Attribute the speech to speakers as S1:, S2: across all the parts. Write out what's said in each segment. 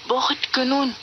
S1: Bakit ganun?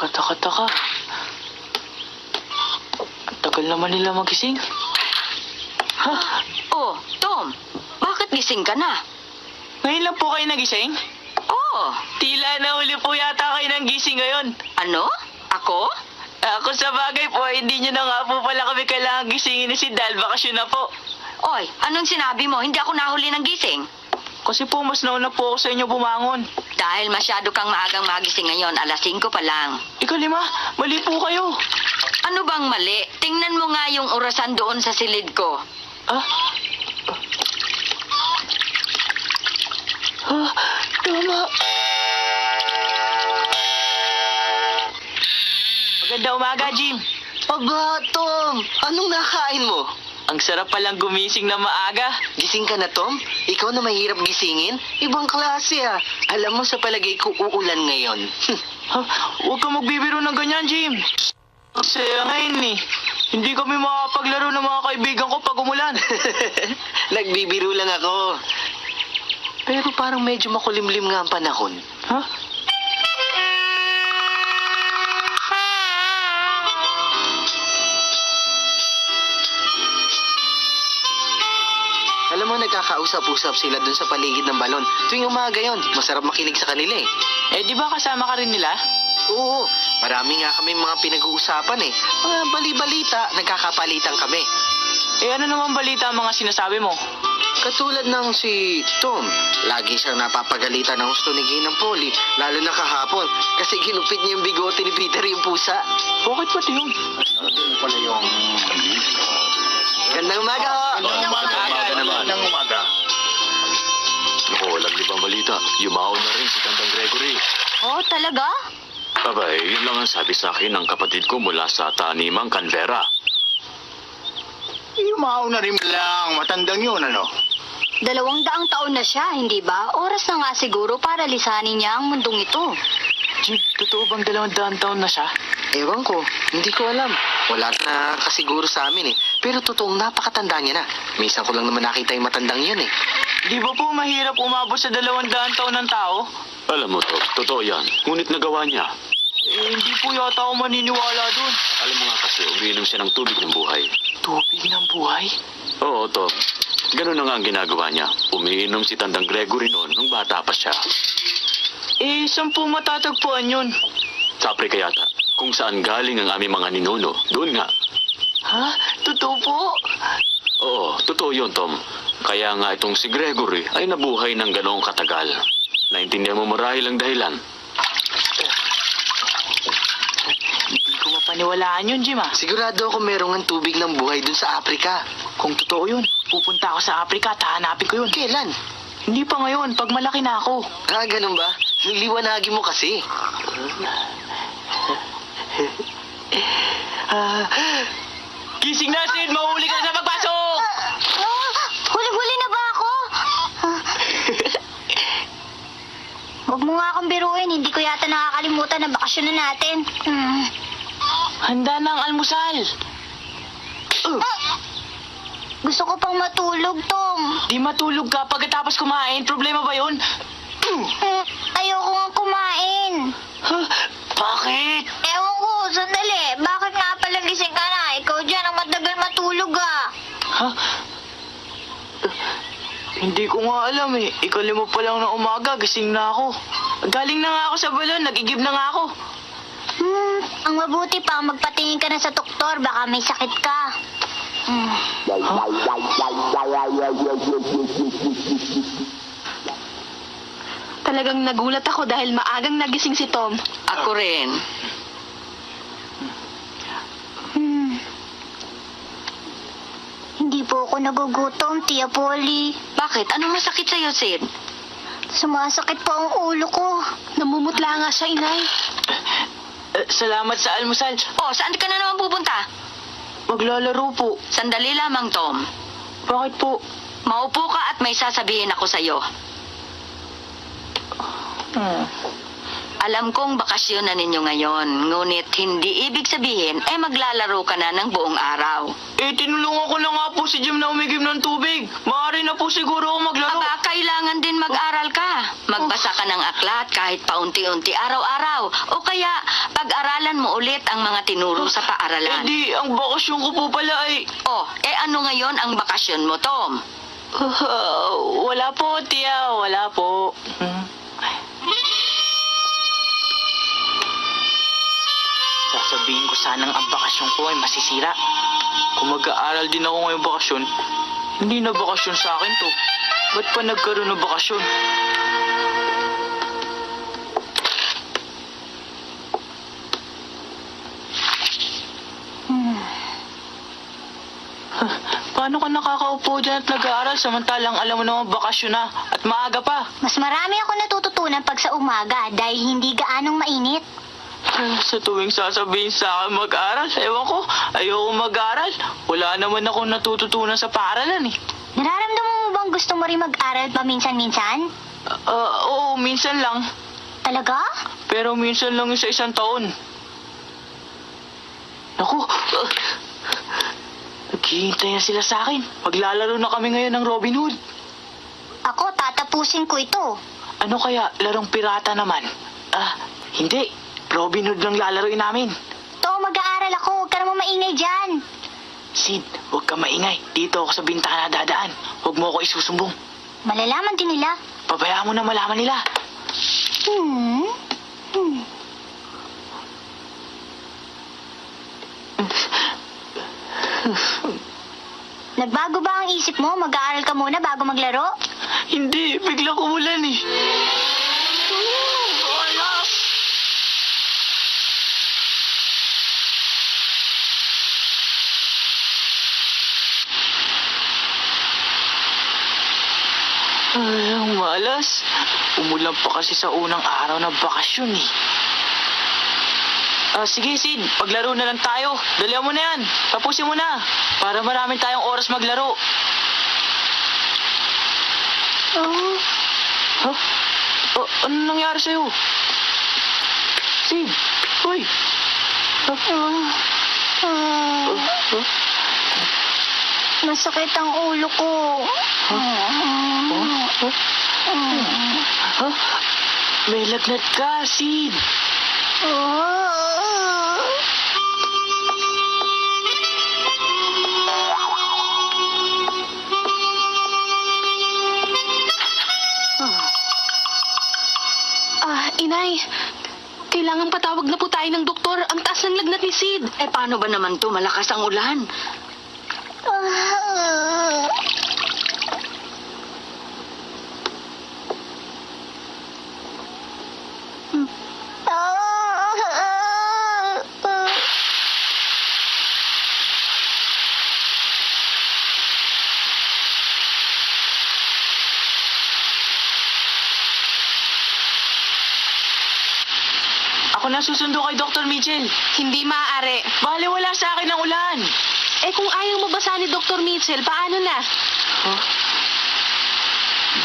S1: Kataka-taka. Ang tagal naman nila magising.
S2: Oh, Tom, bakit gising ka na?
S1: Ngayon lang po kayo nagising?
S2: Oh,
S1: Tila nahuli po yata kayo ng gising ngayon.
S2: ano? Ako?
S1: Ako sa bagay po, hindi nyo na nga po pala kami kailangan gisingin ni si Dal. Bakasyon na po.
S2: Oy, anong sinabi mo? Hindi ako nahuli ng gising.
S1: Kasi po, mas nauna po ako sa inyo bumangon.
S2: Dahil masyado kang maagang magising ngayon, alas 5 pa lang.
S1: Ikaw, Lima, mali po kayo.
S2: Ano bang mali? Tingnan mo nga yung orasan doon sa silid ko.
S1: Tama. Magandang umaga, Jim.
S3: Aba, Tom! Anong nakain mo?
S1: Ang sarap palang gumising na maaga.
S3: Gising ka na, Tom? Ikaw na mahirap gisingin? Ibang klase ah. Alam mo, sa palagay ko uulan ngayon.
S1: Huwag ka magbibiro ng ganyan, Jim. Saya ngayon eh. Hindi kami makapaglaro ng mga kaibigan ko pag umulan.
S3: Nagbibiro lang ako. Pero parang medyo makulimlim nga ang panahon. Alam mo, nagkakausap-usap sila dun sa paligid ng balon. Tuwing umaga yon, masarap makinig sa kanila eh.
S1: Di ba kasama ka rin nila?
S3: Oo, marami nga kami mga pinag-uusapan eh. Mga bali-balita, nagkakapalitan kami.
S1: Ano naman balita ang mga sinasabi mo?
S3: Katulad ng si Tom, lagi siyang napapagalitan ng gusto ni Ginang Polly, lalo na kahapon, kasi ginupit niya yung bigote ni Peter yung pusa.
S1: Bakit pati yun?
S3: Gandang umaga ho!
S4: Magandang umaga. Naku, walang libang balita. Yumaon na rin si Tandang Gregory.
S2: Oh, talaga?
S4: Abay, yun lang ang sabi sa akin ng kapatid ko mula sa Tanimang Canberra.
S5: Yumaw na rin lang. Matandang yun, ano?
S6: 200 taon na siya, hindi ba? Oras na nga siguro para lisanin niya ang mundong ito.
S1: Jim, totoo bang 200 taon na siya?
S3: Ewan ko, hindi ko alam. Wala na kasiguro sa amin eh. Pero totoong napakatanda niya na. Minsan ko lang naman nakita yung matandang yun eh.
S1: Di ba po mahirap umabot sa 200 taon ng tao?
S4: Alam mo to, totoo yan. Ngunit nagawa niya.
S1: Hindi po yata ako maniniwala dun.
S4: Alam mo nga kasi, umiinom siya ng tubig ng buhay.
S1: Tubig ng buhay?
S4: Oo, to. Ganun na nga ang ginagawa niya. Umiinom si Tandang Gregory noon nung bata pa siya.
S1: Saan po matatagpuan yun?
S4: Sa Afrika yata. Kung saan galing ang aming mga ninuno. Doon nga.
S1: Totoo po?
S4: Oo, totoo yun, Tom. Kaya nga itong si Gregory ay nabuhay ng ganoong katagal. Naintindihan mo marahil ang dahilan.
S1: Hindi ko mapaniwalaan yun, Jim ah.
S3: Sigurado ako merong tubig ng buhay dun sa Afrika.
S1: Kung totoo yun, pupunta ako sa Afrika at hahanapin ko yun.
S3: Kailan?
S1: Hindi pa ngayon, pag malaki na ako.
S3: Ganun ba? Liwanagin mo kasi.
S1: Gising na, Sid! Mahuli ka sa pagpasok!
S6: Huli-huli na ba ako? Huwag mo nga akong biruin, hindi ko yata nakakalimutan na bakasyon na natin.
S1: Handa na ang almusal.
S6: Gusto ko pang matulog, Tom.
S1: Di matulog ka pagkatapos kumain. Problema ba yun?
S6: Ayoko nga kumain.
S1: Bakit?
S6: Ewan ko, sandali. Bakit nga pala gising ka na? Ikaw dyan ang matagal matulog ah.
S1: Hindi ko nga alam eh. Ika-5 pa lang ng umaga, gising na ako. Galing na nga ako sa balon, nag-igib na nga ako.
S6: Ang mabuti pa, magpatingin ka na sa doktor. Baka may sakit ka.
S7: Talagang nagulat ako dahil maagang nagising si Tom.
S2: Ako rin.
S6: Hindi po ako nagugutom, Tia Polly.
S2: Bakit? Anong masakit sa'yo, Sid?
S6: Sumasakit po ang ulo ko.
S7: Namumutla nga siya, inay.
S1: Salamat sa almusal.
S2: Oh, saan ka na naman pupunta?
S1: Maglalaro po.
S2: Sandali lamang, Tom.
S1: Bakit po?
S2: Maupo ka at may sasabihin ako sa'yo. Alam kong bakasyon na ninyo ngayon, ngunit hindi ibig sabihin ay maglalaro ka na ng buong araw.
S1: Eh, tinulungan ko na nga po si Jim na umigim ng tubig. Maaari na po siguro ako maglaro.
S2: Aba, kailangan din mag-aral ka. Magbasa ka ng aklat kahit paunti-unti araw-araw. O kaya, pag-aralan mo ulit ang mga tinuro sa
S1: Eh
S2: paaralan.
S1: di, ang bakasyon ko po pala ay...
S2: Oh, ano ngayon ang bakasyon mo, Tom?
S1: Wala po, tiya. Wala po. Sasabihin ko sanang ang bakasyon ko ay masisira. Kung mag-aaral din ako ngayong bakasyon, hindi na bakasyon sa akin to. Ba't pa nagkaroon ng bakasyon? Paano ka nakakaupo dyan at nag-aaral samantalang alam mo naman bakasyon na at maaga pa?
S6: Mas marami ako natututunan pag sa umaga dahil hindi gaanong mainit.
S1: Sa tuwing sasabihin sa akin mag-aral, ewan ko, ayoko mag-aral. Wala naman ako natututunan sa paaralan eh.
S6: Nararamdaman mo bang gusto mo rin mag-aral paminsan-minsan?
S1: Oo, minsan lang.
S6: Talaga?
S1: Pero minsan lang yung sa isang taon. Naku, naghihintay na sila sa akin. Maglalaro na kami ngayon ng Robin Hood.
S6: Ako, tatapusin ko ito.
S1: Ano kaya, larong pirata naman? Hindi. Robin Hood lang lalaroin namin.
S6: To, mag-aaral ako. Huwag ka naman maingay dyan.
S1: Sid, huwag ka maingay. Dito ako sa bintana dadaan. Huwag mo ako isusumbong.
S6: Malalaman din nila.
S1: Pabayaan mo na malaman nila.
S6: Nagbago ba ang isip mo? Mag-aaral ka muna bago maglaro?
S1: Hindi, bigla kumulan eh. Ay, ang malas. Umulan pa kasi sa unang araw ng bakasyon eh. Sige Sid, paglaro na lang tayo. Dalihan mo na yan. Tapusin mo na. Para marami tayong oras maglaro. Ano nangyari sa'yo? Sid, hoy.
S6: Masakit ang ulo ko.
S1: May lagnat ka, Sid.
S7: Inay, kailangan patawag na po tayo ng doktor. Ang taas ng lagnat ni Sid.
S2: Paano ba naman to? Malakas ang ulan.
S1: Ako na susundo kay Dr. Mitchell.
S7: Hindi maaari.
S1: Baliwala sa akin ang ulan.
S7: Kung ayaw mabasa ni Dr. Mitchell, paano na?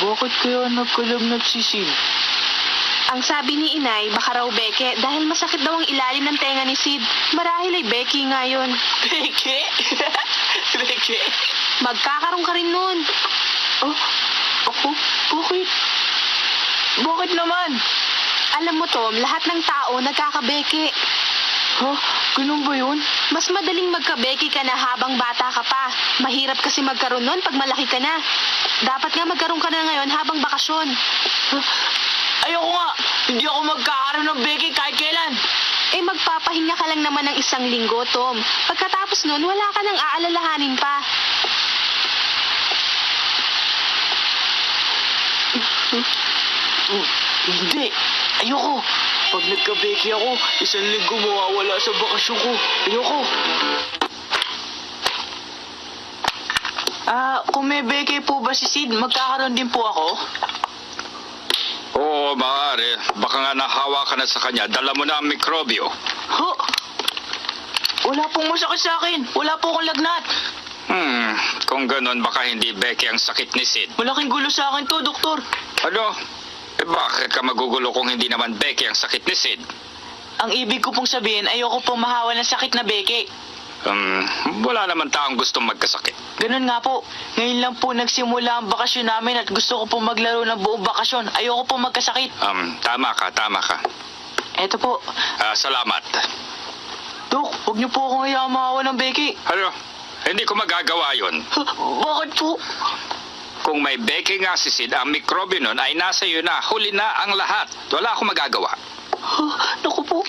S1: Bakit kaya nagkalagnat si Sid?
S7: Ang sabi ni Inay, baka raw beke dahil masakit daw ang ilalim ng tenga ni Sid. Marahil ay beke nga yun.
S1: Beke? Beke?
S7: Magkakaroon ka rin nun.
S1: Ako? Bakit? Bakit naman?
S7: Alam mo, Tom, lahat ng tao nagkakabeke.
S1: Ganun ba yun?
S7: Mas madaling magkabeke ka na habang bata ka pa. Mahirap kasi magkaroon nun pag malaki ka na. Dapat nga magkaroon ka na ngayon habang bakasyon.
S1: Ayoko nga. Hindi ako magkakaroon ng beke kahit kailan.
S7: Magpapahinga ka lang naman ng 1 linggo, Tom. Pagkatapos nun, wala ka nang aalalahanin pa.
S1: Hindi. Ayoko. Pag nagka-beke ako, 1 linggo mawawala sa bakasyon ko. Ayoko. Kung may beke po ba si Sid, magkakaroon din po ako?
S5: Oo, maaari. Baka nga nahawa ka na sa kanya. Dala mo na ang mikrobyo.
S1: Wala pong masakit sa akin. Wala po akong lagnat.
S5: Kung ganun, baka hindi beke ang sakit ni Sid.
S1: Malaking gulo sa akin to, doktor.
S5: Ano? Bakit ka magugulo kung hindi naman Becky ang sakit ni Sid?
S1: Ang ibig ko pong sabihin, ayoko pong mahawa ng sakit na Becky.
S5: Wala naman taong gustong magkasakit.
S1: Ganun nga po. Ngayon lang po nagsimula ang bakasyon namin at gusto ko pong maglaro ng buong bakasyon. Ayoko pong magkasakit.
S5: Tama ka.
S1: Eto po.
S5: Salamat.
S1: Dok, huwag niyo po akong hayaan mahawa ng Becky.
S5: Ano? Hindi ko magagawa yon.
S1: Bakit po?
S5: Kung may Becky nga si Sid, ang mikrobyo nun ay nasa iyo na. Huli na ang lahat. Wala akong magagawa.
S1: Naku po.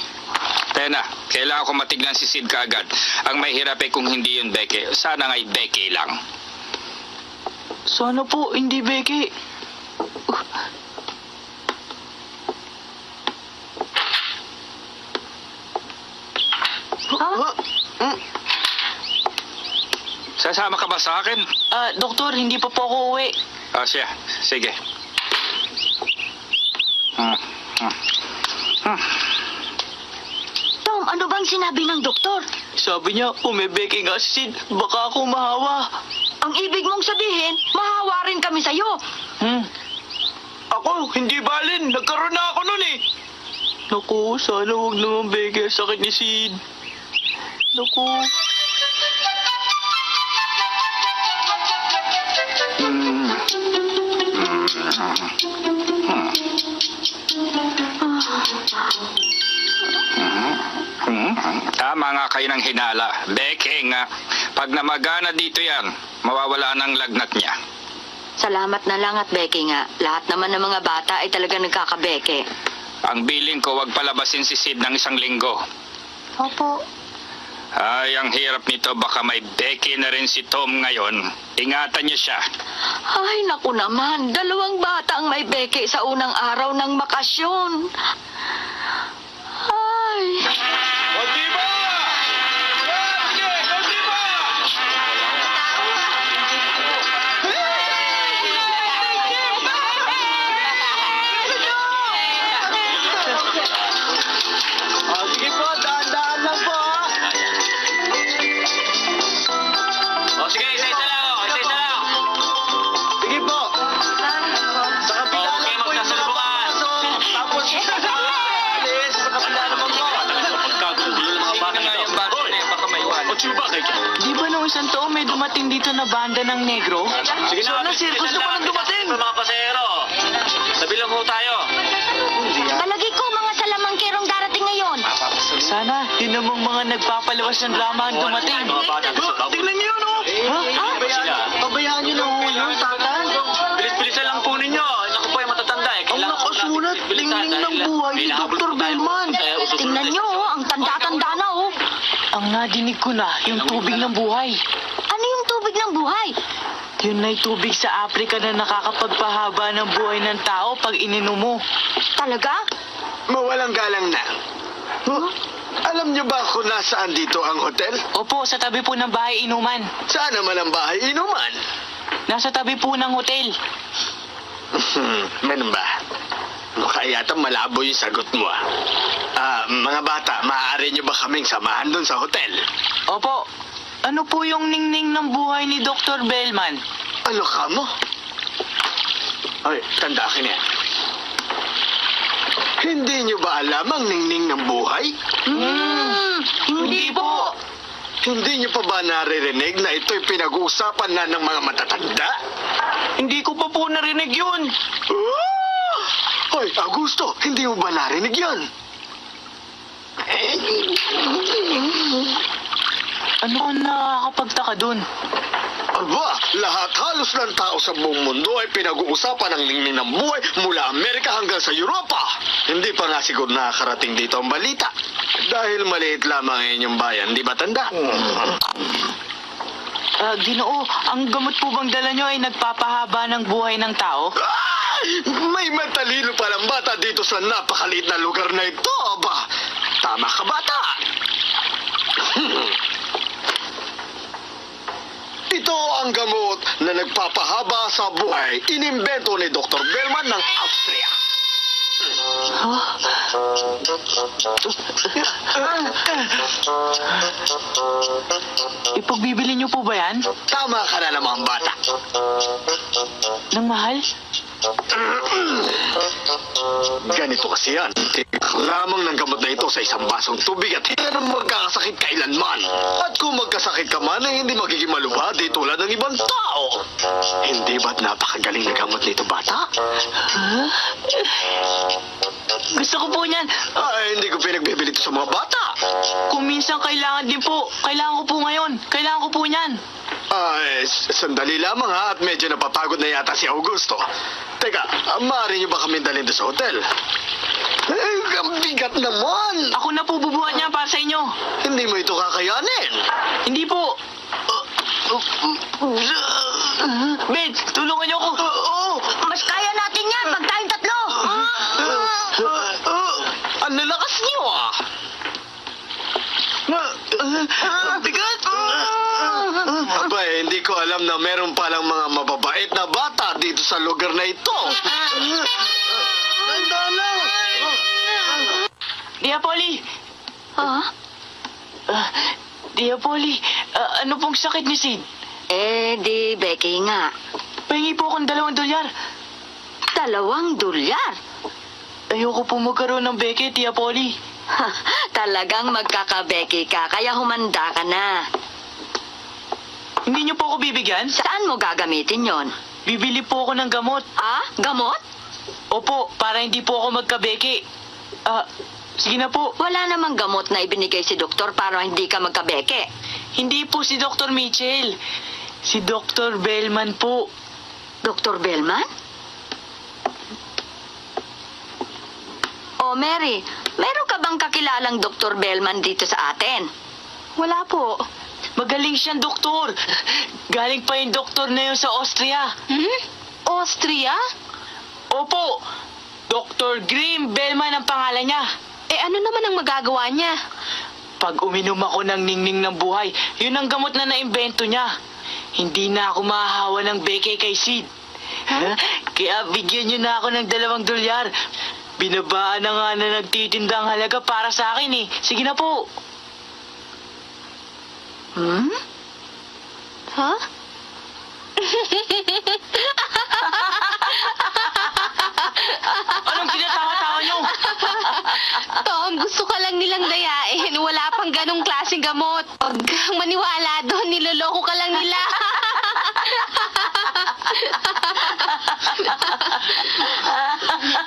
S5: Tena, kailangan ko matignan si Sid kaagad. Ang may hirap ay kung hindi yun Becky. Sana nga'y Becky lang.
S1: Sana po, hindi Becky.
S5: Sasama ka ba sa akin?
S1: Doktor, hindi pa po ako uwi.
S5: Siya. Sige.
S6: Tom, ano bang sinabi ng doktor?
S1: Sabi niya, kung may Becky nga si Sid, baka ako mahawa.
S6: Ang ibig mong sabihin, mahawa rin kami sa'yo.
S1: Ako, hindi balin. Nagkaroon na ako nun eh. Naku, sana huwag naman Becky ang sakit ni Sid. Naku.
S5: Tama nga kayo ng hinala. Becky nga. Pag namagana dito yan, mawawala ng lagnat niya.
S2: Salamat na lang at Becky nga. Lahat naman ng mga bata ay talaga nagkakabeke.
S5: Ang biling ko, wag palabasin si Sid ng 1 linggo.
S6: Opo.
S5: Ay, ang hirap nito. Baka may Becky na rin si Tom ngayon. Ingatan niyo siya.
S2: Ay, naku naman. 2 bata ang may beke sa unang araw ng bakasyon. Ay.
S1: Sige po, daan-daan lang po.
S4: Sige, isa-isa lang. Isa-isa lang.
S1: Sige po. Sa kabila
S4: Okay,
S1: lang po yung
S4: magsasalubungan.
S1: Tapos, alis. Sa kabila naman po.
S4: Pagkagulo ng mga bata nito.
S5: Baka may iwan.
S4: O, sino ba kayo?
S1: Di ba nung isang taon may dumating dito na banda ng negro?
S4: Sige na,
S1: Sana circus na palang dumating.
S4: Mga pasahero. Sabi lang ho tayo.
S6: Palagi ko mga salamangkerong darating ngayon.
S1: Sana, di namang mga nagpapalawas ng drama ang dumating.
S4: Mga bata gusto daw.
S1: Tingnan niyo, no? Pabayaan niyo na ho yun, tatan.
S4: Bilis-bilisan lang po ninyo. Naku po yung matatanda eh.
S1: Ang nakasulat, tingning ng buhay ni Dr. Bellman.
S6: Tingnan nyo, ang tanda-tanda na, oh.
S1: Ang nadinig ko na, yung tubig ng buhay.
S6: Ano yung tubig ng buhay?
S1: Yun na yung tubig sa Afrika na nakakapagpahaba ng buhay ng tao pag ininom mo.
S6: Talaga?
S3: Mawalang galang na. Alam niyo ba kung nasaan dito ang hotel?
S1: Opo, sa tabi po ng bahay inuman.
S3: Saan naman ang bahay inuman?
S1: Nasa tabi po ng hotel.
S3: Ganun ba? Mukha yata malabo yung sagot mo mga bata, maaari niyo ba kaming samahan doon sa hotel?
S1: Opo, ano po yung ningning ng buhay ni Dr. Bellman?
S3: Ano ka mo? Ay, tanda ka niya. Hindi niyo ba alam ang ningning ng buhay?
S1: Hindi po.
S3: Hindi niyo pa ba naririnig na ito'y pinag-uusapan na ng mga matatanda?
S1: Hindi ko pa po narinig yun.
S3: Hoy, Augusto, hindi mo ba narinig yun?
S1: Ano ang nakakapagtaka dun?
S3: Aba, lahat halos ng tao sa buong mundo ay pinag-uusapan ang ningning ng buhay mula Amerika hanggang sa Europa. Hindi pa nga siguro nakakarating dito ang balita. Dahil maliit lamang ang inyong bayan, di ba tanda?
S1: Ginoo, ang gamot po bang dala nyo ay nagpapahaba ng buhay ng tao?
S3: May matalino palang bata dito sa napakaliit na lugar na ito, aba. Tama ka, bata. Ito ang gamot na nagpapahaba sa buhay. Inimbento ni Dr. Bellman ng Austria.
S1: Ipagbibili nyo po ba yan?
S3: Tama ka na naman, bata.
S1: Nang mahal?
S3: Ganito kasi yan. Lamang ng gamot na ito sa isang basong tubig at hindi na magkakasakit kailanman. At kung magkasakit ka man, ay hindi magiging malubhadi tulad ng ibang tao. Hindi ba't napakagaling na gamot nito, bata?
S1: Gusto ko po niyan.
S3: Ay, hindi ko pinagbibili ito sa mga bata.
S1: Kung minsan kailangan din po. Kailangan ko po ngayon. Kailangan ko po niyan.
S3: Ay, sandali lamang ha, at medyo napapagod na yata si Augusto. Teka, maaari niyo ba kami dalhin doon sa hotel? Ay, ang bigat naman!
S1: Ako na po bubuhat niya para sa inyo.
S3: Hindi mo ito kakayanin.
S1: Hindi po. Ben, tulungan niyo ako.
S2: Mas kaya natin yan pag tayong tatlo.
S3: Ang lalakas niyo ah!
S1: Bigat.
S3: Aba, hindi ko alam na meron palang mga mababait na bata dito sa lugar na ito.
S1: Tia Polly.
S2: Ha?
S1: Tia Polly, ano pong sakit ni Sid?
S2: Eh, di Becky nga.
S1: Pahingi po akong $2.
S2: $2.
S1: Ayoko po magkaroon ng beke, Tia Polly.
S2: Ha, talagang magkakabeki ka, kaya humanda ka na.
S1: Hindi niyo po ako bibigyan?
S2: Saan mo gagamitin yon?
S1: Bibili po ako ng gamot.
S2: Ah, gamot?
S1: Opo, para hindi po ako magkabeke. Sige na po.
S2: Wala namang gamot na ibinigay si doktor para hindi ka magkabeke.
S1: Hindi po si Dr. Mitchell. Si Dr. Bellman po.
S2: Dr. Bellman? Oh, Mary, meron ka bang kakilalang Dr. Bellman dito sa atin?
S7: Wala po.
S1: Magaling siyang doktor. Galing pa yung doktor na yun sa Austria.
S7: Austria?
S1: Opo, Dr. Grimm Bellman ang pangalan niya.
S7: Eh ano naman ang magagawa niya?
S1: Pag uminom ako ng ningning ng buhay, yun ang gamot na naimbento niya. Hindi na ako mahahawa ng beke kay Sid. Kaya bigyan niyo na ako ng $2. Binabaan na nga na nagtitindang halaga para sa akin eh. Sige na po.
S7: Ha?
S1: Anong tinatawa-tawa niyo?
S7: Tom, gusto ka lang nilang dayain. Wala pang ganong klaseng gamot. Huwag kang maniwala doon. Niloloko ka lang nila.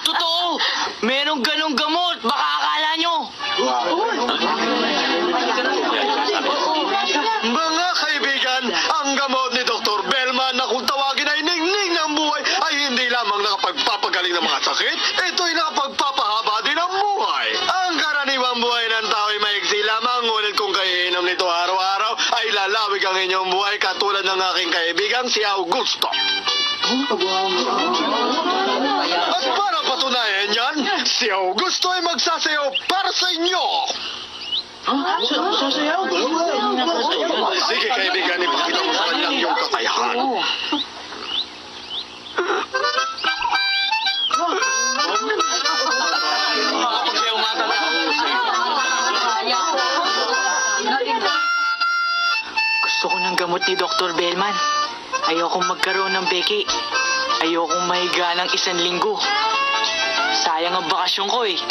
S1: Totoo! Merong ganong gamot. Baka akala niyo.
S3: Mga kaibigan, ang gamot ni Dr. Bellman na kung tawagin ay ningning ng buhay ay hindi lamang nakapagpapagaling ng mga sakit, ito'y nakapagpapahaba din ng buhay. Ang karaniwang buhay ng tao ay maigsi lamang, ngunit kung kayo inom nito araw-araw, ay lalawig ang inyong buhay katulad ng aking kaibigang si Augusto. At para patunayan yan, si Augusto ay magsasayaw para sa inyo.
S1: Sasayaw?
S3: Sige kaibigan, ipakita mo sa kanyang iyong kakayahan.
S1: Gusto ko ng gamot ni Dr. Bellman. Ayokong magkaroon ng beke. Ayokong mahiga ng 1 linggo. Sayang ang bakasyon ko eh.